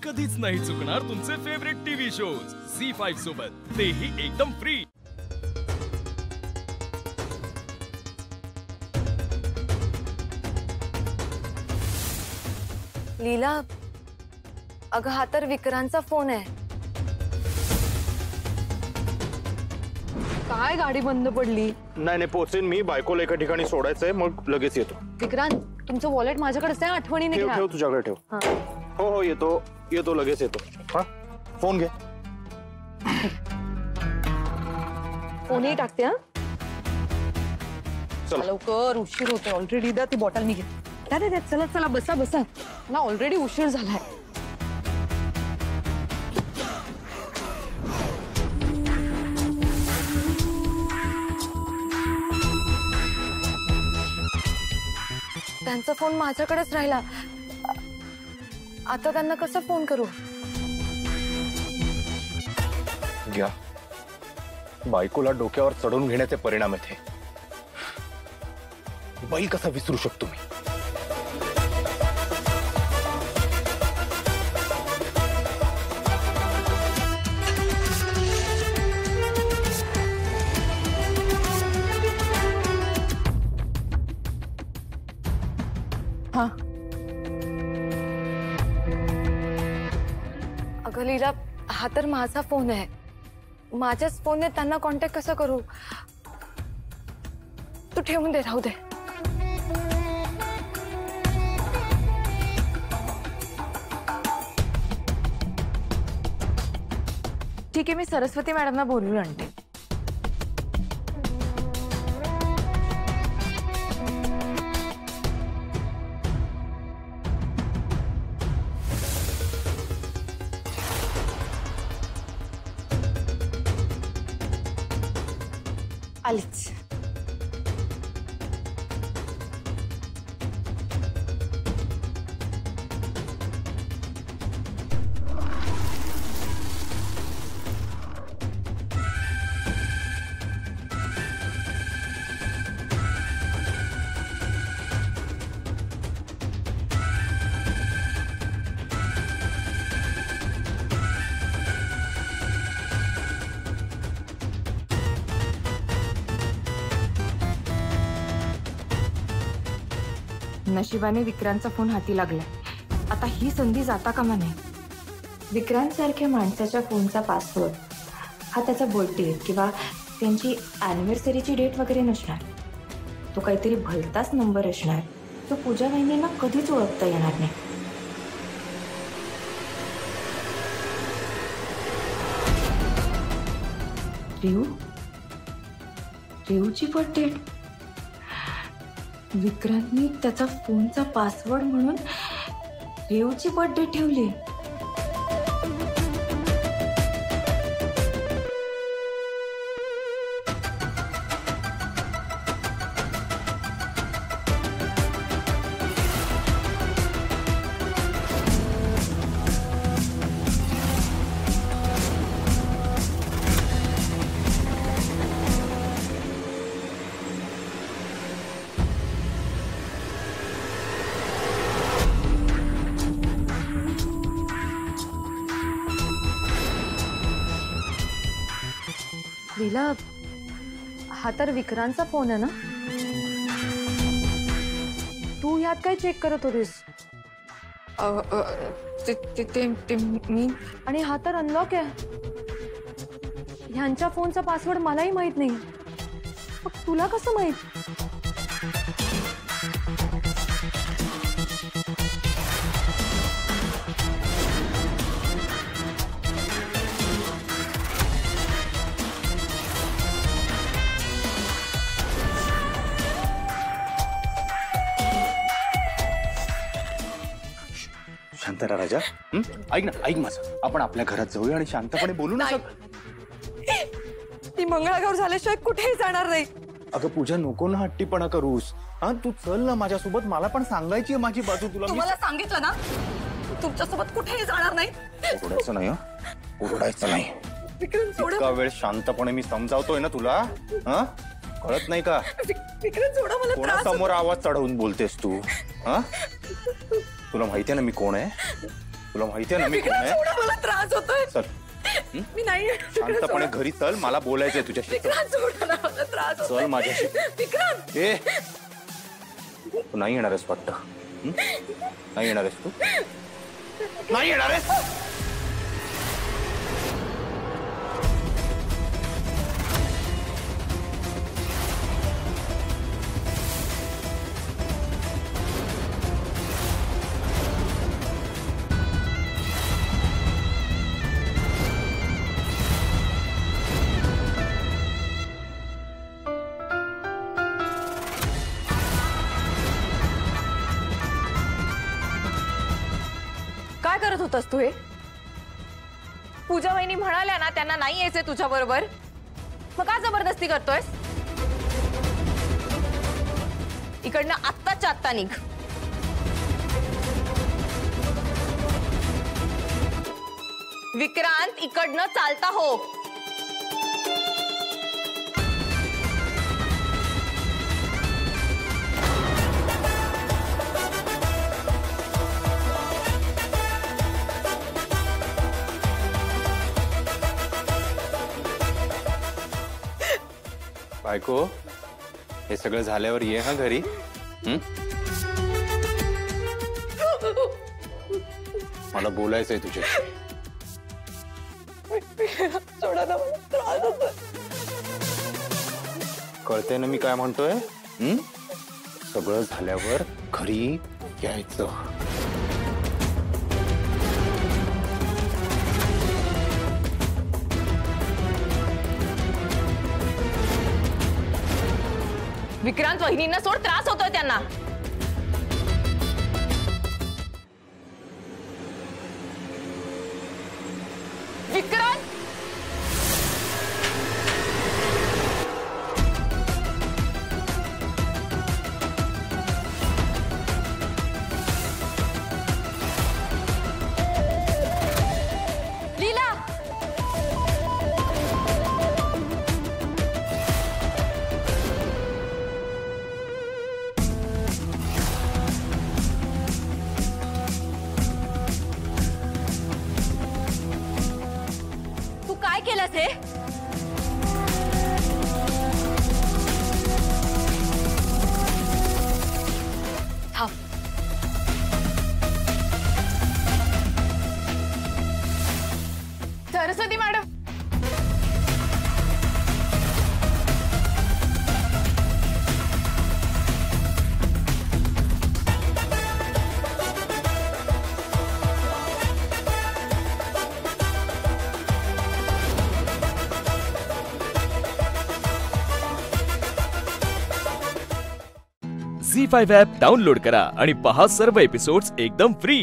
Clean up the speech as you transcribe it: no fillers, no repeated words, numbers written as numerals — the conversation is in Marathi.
कधीच नाही चुकणार तुमचे फेवरेट टीव्ही शोज झी5 सोबत, तेही एकदम फ्री। लीला, अगं हा तर विक्रांतचा फोन आहे। काय गाडी बंद पडली? नाही पोहोचेन मी, बायकोला एका ठिकाणी सोडायचंय, मग लगेच येतो। विक्रांत, तुमचं वॉलेट माझ्याकडेच आहे, आठवणीने घ्या। ठेव तुझ्याकडे ठेव। हो येतो लगेच येतो। हा फोन घे। फोनही टाकते। हा चला लवकर, उशीर होतो ऑलरेडी। दा ती बॉटल मी घेते। द्या चला चला, बसा मला ऑलरेडी उशीर झालाय। त्यांचा फोन माझ्याकडेच राहिला, आता त्यांना कसं फोन करू? घ्या, बायकोला डोक्यावर चढवून घेण्याचे परिणाम आहेत हे। बैल कसा विसरू शकतो मी? हाँ अगं लीला, हा तर माझा फोन आहे, माझ्याच फोनने त्यांना कॉन्टॅक्ट कसा करू? तू ठेवून दे, राहू दे। ठीक आहे, मी सरस्वती मॅडमना बोलून आणते। आलीच। नशिबाने विक्रांतचा फोन हाती लागलाय, आता ही संधी जाता कामा नये। विक्रांत सारख्या माणसाच्या फोनचा पासवर्ड हा त्याचा बर्थडे किंवा त्यांची अॅनिव्हर्सरीची डेट वगैरे नसणार, तो काहीतरी भलताच नंबर असणार, तो पूजा वहिनींना कधीच ओळखता येणार नाही। रिऊची बर्थडे, विक्रांतनी त्याचा फोनचा पासवर्ड म्हणून रिऊची बर्थडे ठेवली। लीला, हा तर विक्रांतचा फोन आहे ना? तू यात काय चेक करत होतीस? मी आणि हा तर अनलॉक आहे, ह्यांच्या फोनचा पासवर्ड मलाही माहित नाही, मग तुला कसं माहित? शांत राहा राजा। ऐक माझं, आपण आपल्या घरात जाऊया आणि शांतपणे बोलू ना। ती मंगळागौर झाल्याशिवाय कुठेही जाणार नाही। अगं पूजा, नको ना हट्टीपणा करूस। हा तू चल ना माझ्यासोबत, मला पण सांगायची आहे माझी बाजू तुला। तुम्हाला सांगितलं ना, तुमच्यासोबत कुठेही जाणार नाही। ओरडायचं नाही, ओरडायचं नाही। इतका वेळ शांतपणे मी समजावतोय ना तुला, हा कळत नाही का? कोणासमोर आवाज चढवून बोलतेस तू? हा तुला माहिती आहे ना मी कोण आहे? तुला माहिती आहे ना मी कोण विक्रांत, आहे? सोडा, मला त्रास होतोय. चल मी नाही येणार. विक्रांत, शांतपणे सोडा. घरी चल, मला बोलायचंय तुझ्याशी. विक्रांत, सोडा ना, मला त्रास होतोय. चल माझ्याशी. विक्रांत, ए तू नाही येणार आहेस वाटतं. नाही येणार आहेस तू? नाही येणार आहेस? काय करत होतास तू हे? पूजा वहिनी म्हणाल्या ना त्यांना नाही यायचंय तुझ्या बरोबर, मग का जबरदस्ती करतोयस? इकडनं आत्ताच्या आत्ता निघ. विक्रांत, इकडनं चालता हो. बायको, हे सगळं झाल्यावर ये हा घरी. मला बोलायचंय तुझ्याशी. सोडा ना, मला त्रास होतोय. कळतंय ना मी काय म्हणतोय? सगळं झाल्यावर घरी यायचं. विक्रांत, वहिनींना सोड, त्रास होतोय त्यांना. विक्रांत, लीला, तू काय केलंस हे? थांब. सरस्वती मॅडम, झी5 ॲप डाउनलोड करा आणि पहा सर्व एपिसोड्स एकदम फ्री.